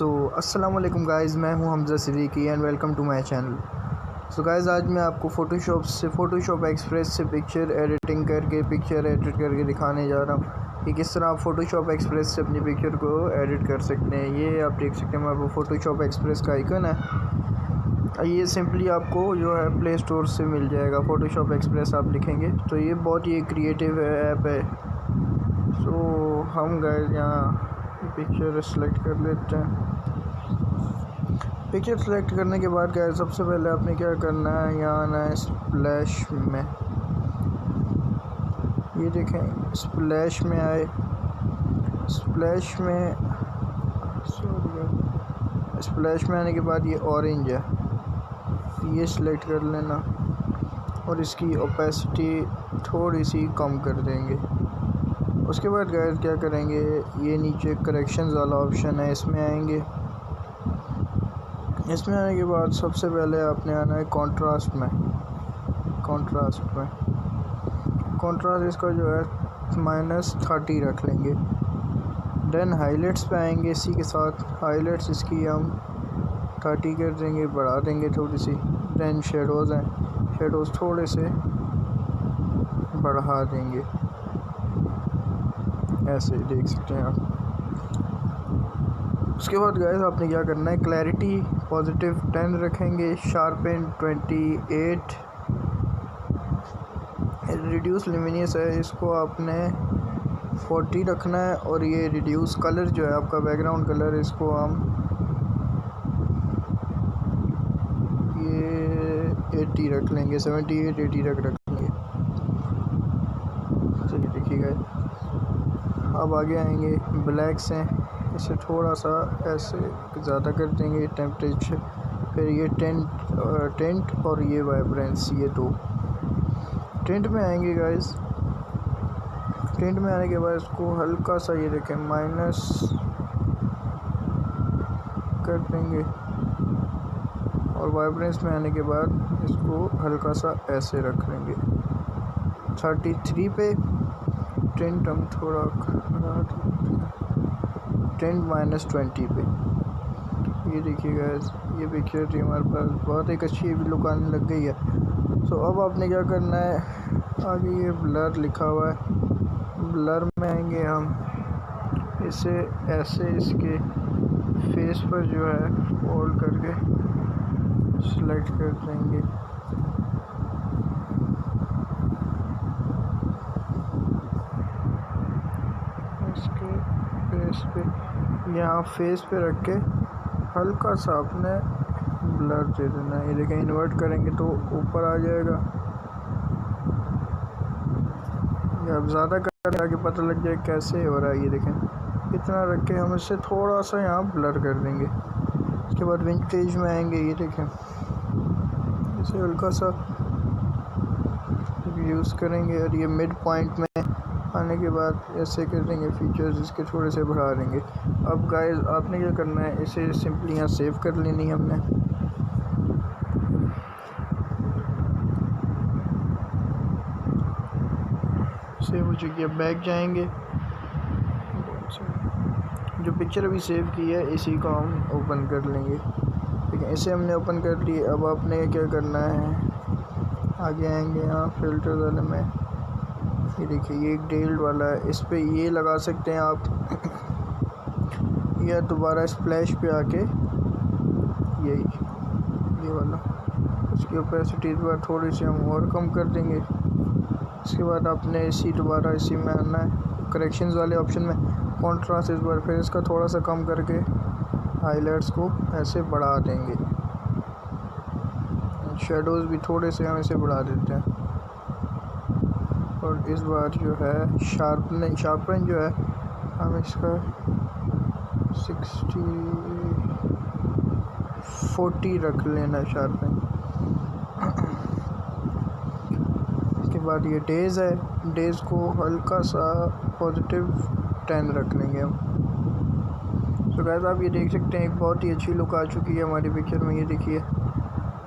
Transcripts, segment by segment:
अस्सलाम वालेकुम गाइज़, मैं हूं Hamza Siddiqui and welcome to my channel. Guys, आज मैं आपको फ़ोटोशॉप एक्सप्रेस से पिक्चर एडिटिंग करके पिक्चर एडिट करके दिखाने जा रहा हूं कि किस तरह आप फ़ोटोशॉप एक्सप्रेस से अपनी पिक्चर को एडिट कर सकते हैं। ये आप देख सकते हैं, मैं फ़ोटोशॉप एक्सप्रेस का आइकन है। ये सिंपली आपको जो है प्ले स्टोर से मिल जाएगा। फ़ोटोशॉप एक्सप्रेस आप लिखेंगे तो ये बहुत ही क्रिएटिव ऐप है। हम गाइज़ यहाँ पिक्चर सेलेक्ट कर लेते हैं। पिक्चर सेलेक्ट करने के बाद गाइस सबसे पहले आपने क्या करना है, यहाँ आना है स्प्लैश में। ये देखें, स्प्लैश में आए। स्प्लैश में आने के बाद ये ऑरेंज है, ये सिलेक्ट कर लेना और इसकी ओपेसिटी थोड़ी सी कम कर देंगे। उसके बाद गाइस क्या करेंगे, ये नीचे करेक्शंस वाला ऑप्शन है, इसमें आएंगे। इसमें आने के बाद सबसे पहले आपने आना है कंट्रास्ट में। कंट्रास्ट इसका जो है -30 रख लेंगे। देन हाइलाइट्स पे आएंगे, इसी के साथ हाइलाइट्स इसकी हम 30 कर देंगे, बढ़ा देंगे थोड़ी सी। देन शेडोज़ हैं, शेडोज़ थोड़े से बढ़ा देंगे, ऐसे देख सकते हैं आप। उसके बाद गाइस आपने क्या करना है, क्लैरिटी +10 रखेंगे, शार्पन 28, रिड्यूस लुमिनियस है, इसको आपने 40 रखना है। और ये रिड्यूस कलर जो है आपका बैकग्राउंड कलर, इसको हम ये 80 रख लेंगे, 78 80 रख लेंगे। चलिए देखिएगा, अब आगे आएंगे ब्लैक से, इसे थोड़ा सा ऐसे ज़्यादा कर देंगे टेम्परेचर। फिर ये टेंट और ये वाइब्रेंस, ये दो। टेंट में आएंगे गाइस, टेंट में आने के बाद इसको हल्का सा ये देखें माइनस कर देंगे। और वाइब्रेंस में आने के बाद इसको हल्का सा ऐसे रख लेंगे 33 पे। टेंट हम थोड़ा टेंट -20 पे। ये देखिए गाइस, ये पिक्चर थी हमारे पास, बहुत एक अच्छी लुक आने लग गई है। अब आपने क्या करना है, आगे ये ब्लर लिखा हुआ है, ब्लर में आएंगे हम, इसे ऐसे इसके फेस पर जो है होल्ड करके सेलेक्ट कर देंगे। इसके फेस पे, यहाँ फेस पे रख के हल्का सा आपने ब्लर दे देना है। ये देखें, इन्वर्ट करेंगे तो ऊपर आ जाएगा, या अब ज़्यादा करें ताकि पता लग जाए कैसे हो रहा है। ये देखें, इतना रख के हम इससे थोड़ा सा यहाँ ब्लर कर देंगे। उसके बाद विंटेज में आएंगे, ये देखें, इसे हल्का सा यूज़ करेंगे और ये मिड पॉइंट में आने के बाद ऐसे कर देंगे, फीचर्स इसके थोड़े से बढ़ा देंगे। अब गाइस आपने क्या करना है, इसे सिंपली यहाँ सेव कर लेनी है हमने। सेव हो चुकी है, बैक जाएंगे, जो पिक्चर अभी सेव की है इसी को हम ओपन कर लेंगे। ठीक है, इसे हमने ओपन कर ली। अब आपने क्या करना है, आगे आएंगे यहाँ फिल्टर वाले में, ये देखिए ये एक डेल्ड वाला है, इस पे ये लगा सकते हैं आप, या दोबारा स्प्लैश पे आके ये वाला, उसकी ओपेसिटी इस बार थोड़ी सी हम और कम कर देंगे। इसके बाद आपने दोबारा इसी में आना है, करेक्शंस वाले ऑप्शन में, कॉन्ट्रास्ट इस बार फिर इसका थोड़ा सा कम करके हाइलाइट्स को ऐसे बढ़ा देंगे। शेडोज़ भी थोड़े से हम इसे बढ़ा देते हैं। और इस बार जो है शार्पन जो है हम इसका 40 रख लेना शार्पन। उसके बाद ये डेज़ है, डेज़ को हल्का सा +10 रख लेंगे हम। गाइस आप ये देख सकते हैं, एक बहुत ही अच्छी लुक आ चुकी है हमारी पिक्चर में। ये देखिए,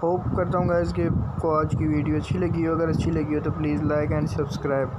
होप करता हूँ गाइस कि आपको आज की वीडियो अच्छी लगी हो। अगर अच्छी लगी हो तो प्लीज़ लाइक एंड सब्सक्राइब।